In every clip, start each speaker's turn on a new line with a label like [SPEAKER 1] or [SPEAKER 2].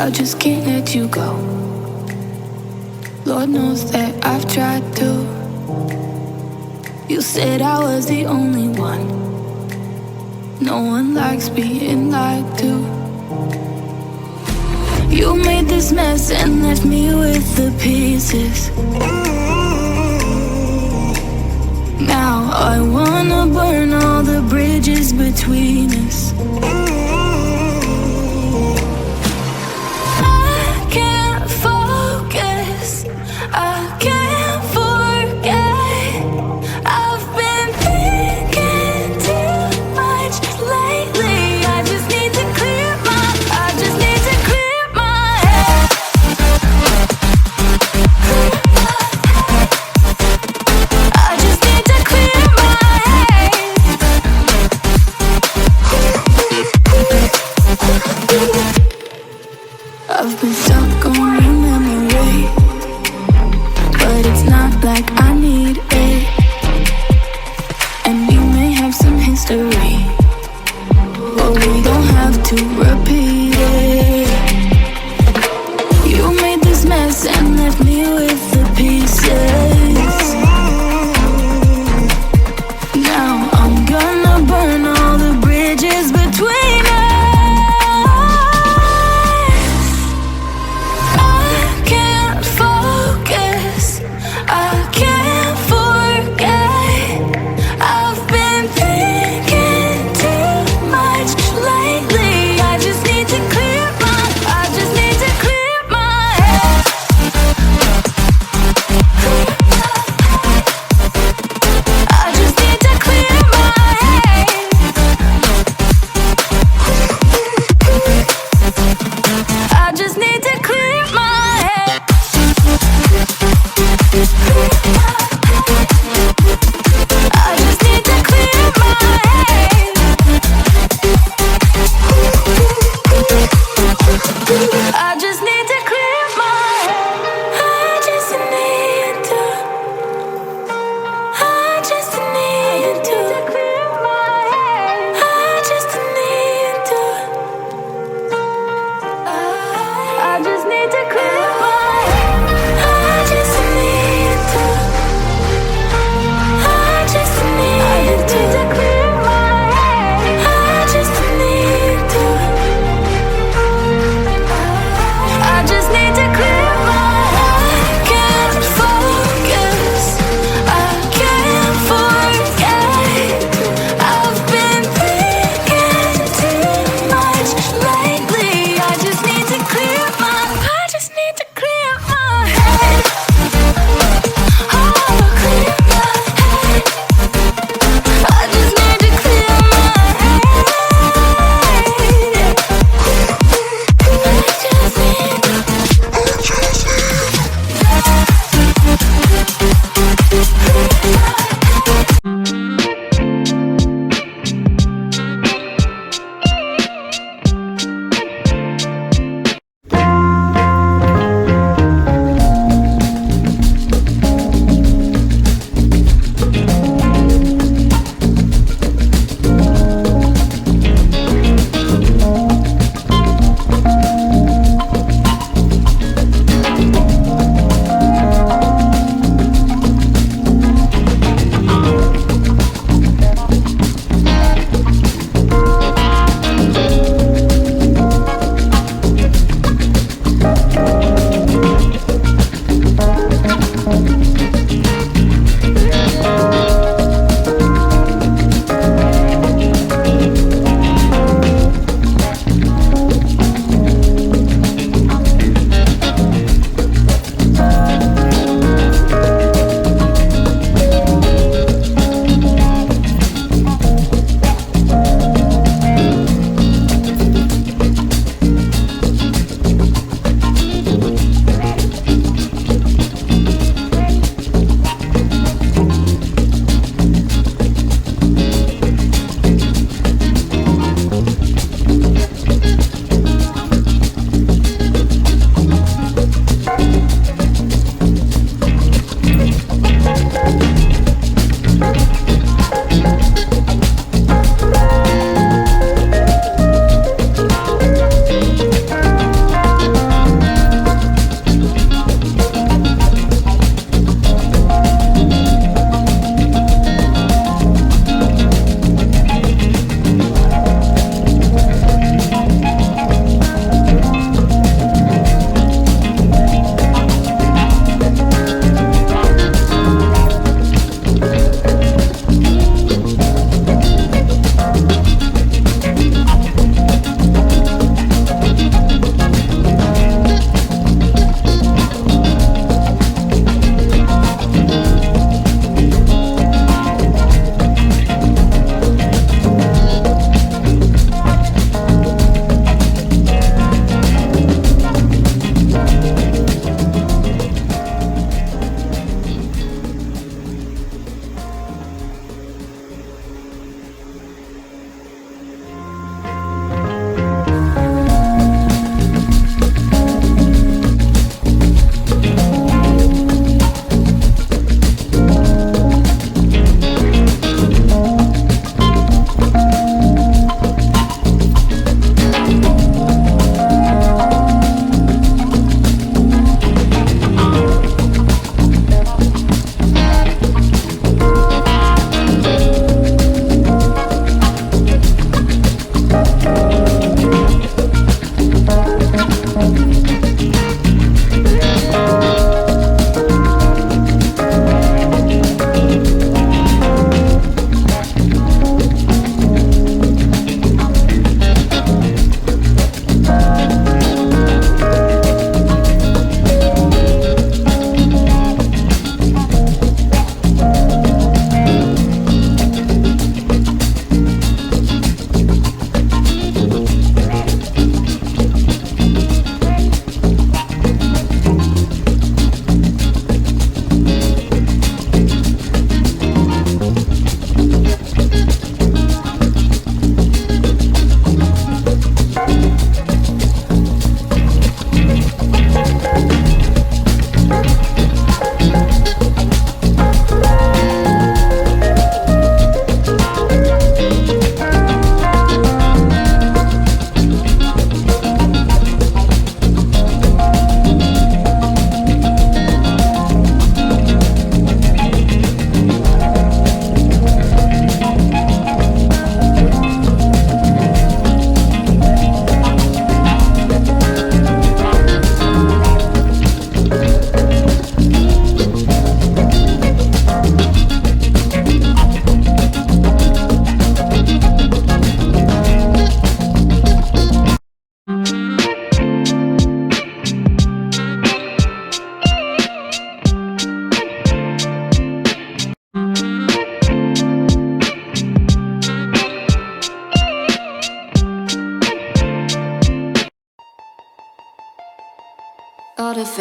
[SPEAKER 1] I just can't let you go. Lord knows that I've tried to. You said I was the only one. No one likes being lied to. You made this mess and left me with the pieces. Now I wanna burn all the bridges between us. I can't focus, I can't forget. I've been thinking too much lately. I just need to clear my head. I just need to clear my head. I've been stuck on your memory, but it's not like I need it. And we may have some history, but we don't have to repeat it. You made this mess and left me with the pieces. Now I'm gonna burn all the bridges between us. I can't focus, I can't forget. I've been thinking too much lately. I just need to clear my head. I just need to clear my head. I just need to clear my head. I just need to clear my head. I just need to clear my head. I just need to. I just need to clear my head. I just need to. I just need to clear my head. I just need to.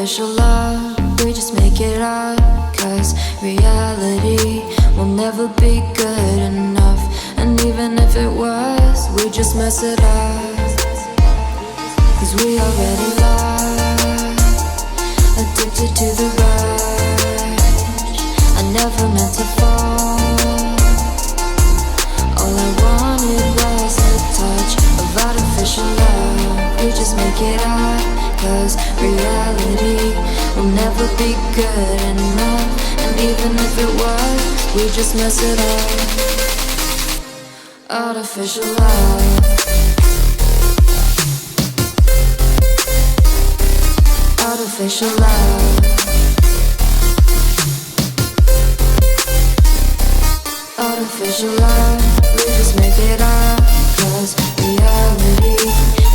[SPEAKER 2] Artificial love, we just make it up. Cause reality will never be good enough. And even if it was, we just mess it up. Cause we already lost, addicted to the rush. I never meant to fall. All I wanted was a touch of artificial love. We just make it up. Cause reality will never be good enough. And even if it was, we just mess it up. Artificial love. Artificial love. Artificial love. We just make it up. Cause reality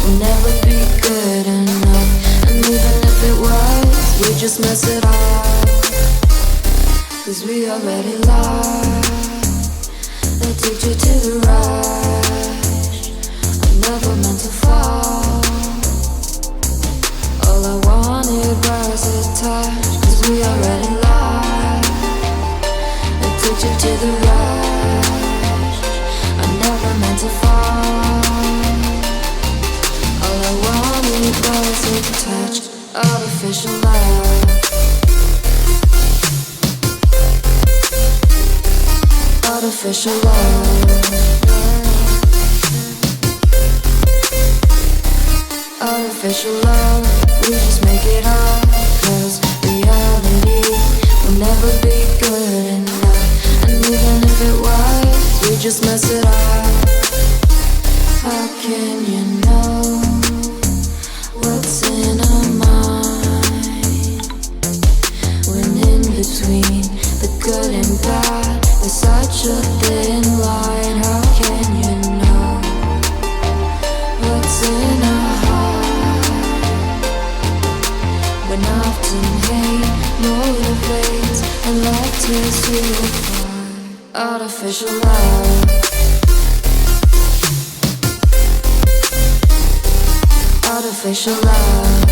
[SPEAKER 2] will never be good enough. And even if it was, we just mess it up. Cause we already lost, addicted to the rush. I never meant to fall. All I wanted was a touch. Cause we already lost, addicted to the rush. I never meant to fall. All I wanted was a touch. Artificial love. Artificial love. Artificial love. We just make it up. Cause reality will never be good enough. And even if it was, we just mess it up. How can you know what's in our mind? When in between the good and bad, there's such a thin line. How can you know what's in our heart? When often hate motivates and love tears you apart. Artificial love. Artificial love.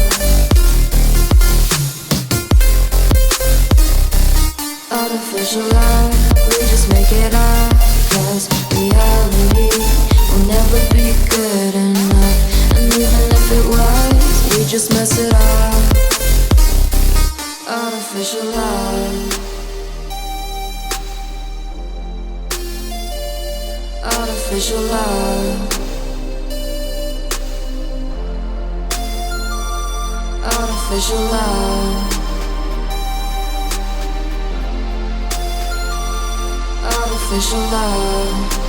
[SPEAKER 2] Artificial love. We just make it up. Cause reality will never be good enough. And even if it was, we just mess it up. Artificial love. Artificial love. Artificial love. Artificial love.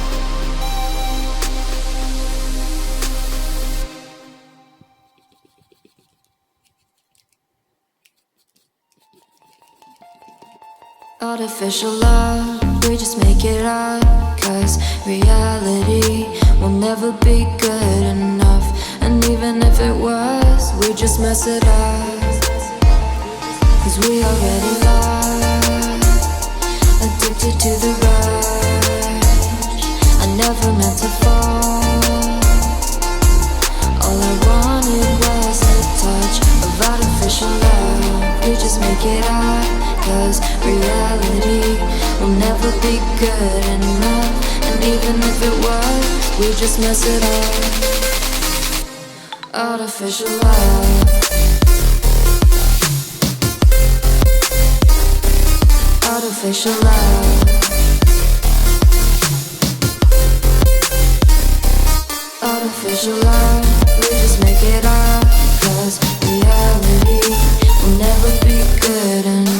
[SPEAKER 2] Artificial love, we just make it up. Cause reality will never be good enough. And even if it was, we just mess it up. Cause we already lost, addicted to the rush. I never meant to fall. All I wanted was a touch of artificial love. We just make it up. Cause reality will never be good enough. And even if it was, we just mess it up. Artificial love. Artificial love. Artificial love. We just make it up. Cause reality will never be good enough.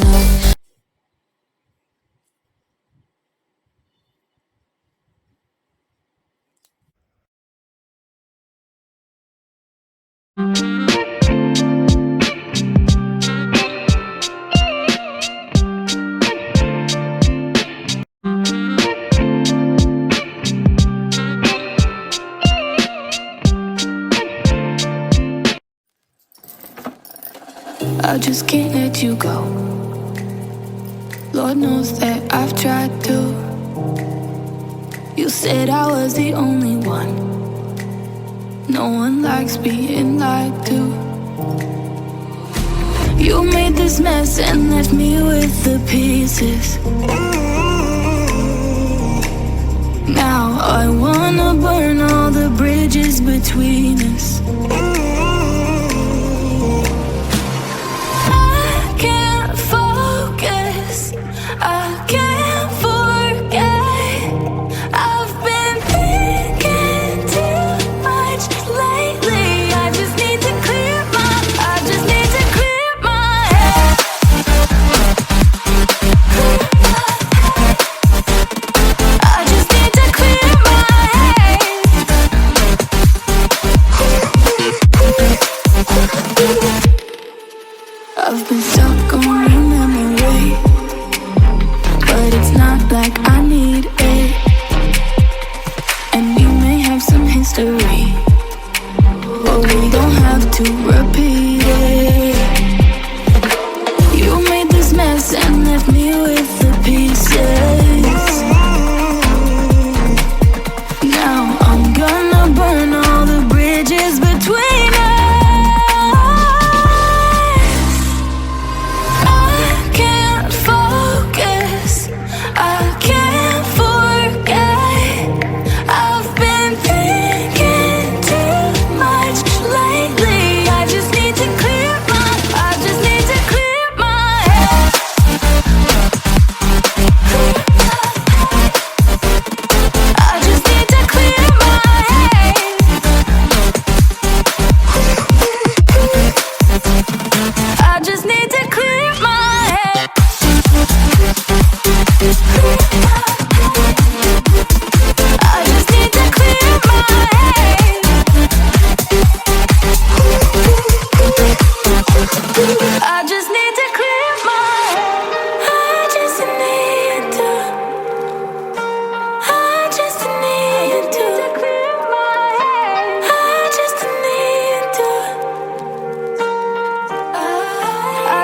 [SPEAKER 1] I just can't let you go. Lord knows that I've tried to. You said I was the only one. No one likes being lied to. You made this mess and left me with the pieces. Now I wanna burn all the bridges between us. I can't focus, I can't forget. I've been thinking too much lately. I just need to clear my head. I just need to clear my head. I've been stuck on your memory, but it's not like I need it. And we may have some history, but we don't have to repeat it. You made this mess and left me with the pieces. Now I'm gonna burn all the bridges between us. I can't focus, I can't forget. I've been thinking too much lately. I just need to clear my head. I just need to clear my head. I just need to clear my head. I just need to clear my head. I just need to clear my head. I just need to. I just need to clear my head. I just need to.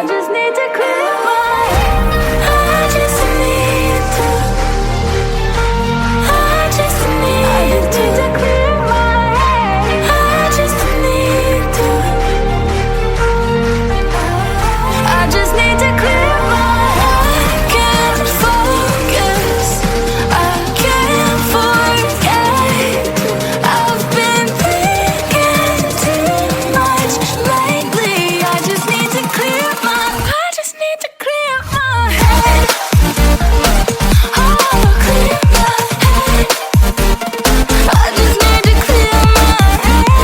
[SPEAKER 1] I just need to clear my head. I just need to. I just need to clear my head. I just need to. I just need to clear my head. I can't focus, I can't forget. I've been thinking too much lately. I just need to clear my head. Oh, clear my head. I just need to clear my head.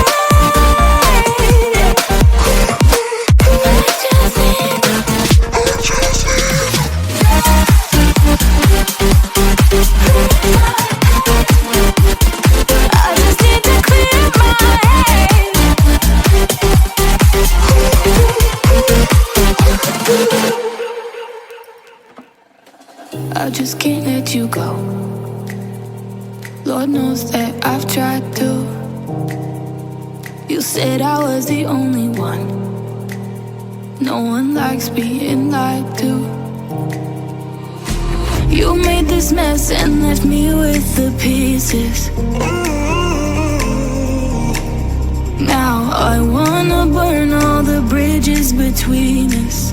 [SPEAKER 1] I just need to clear my head. I just can't let you go. Lord knows that I've tried to. You said I was the only one. No one likes being lied to. You made this mess and left me with the pieces. Now I wanna burn all the bridges between us.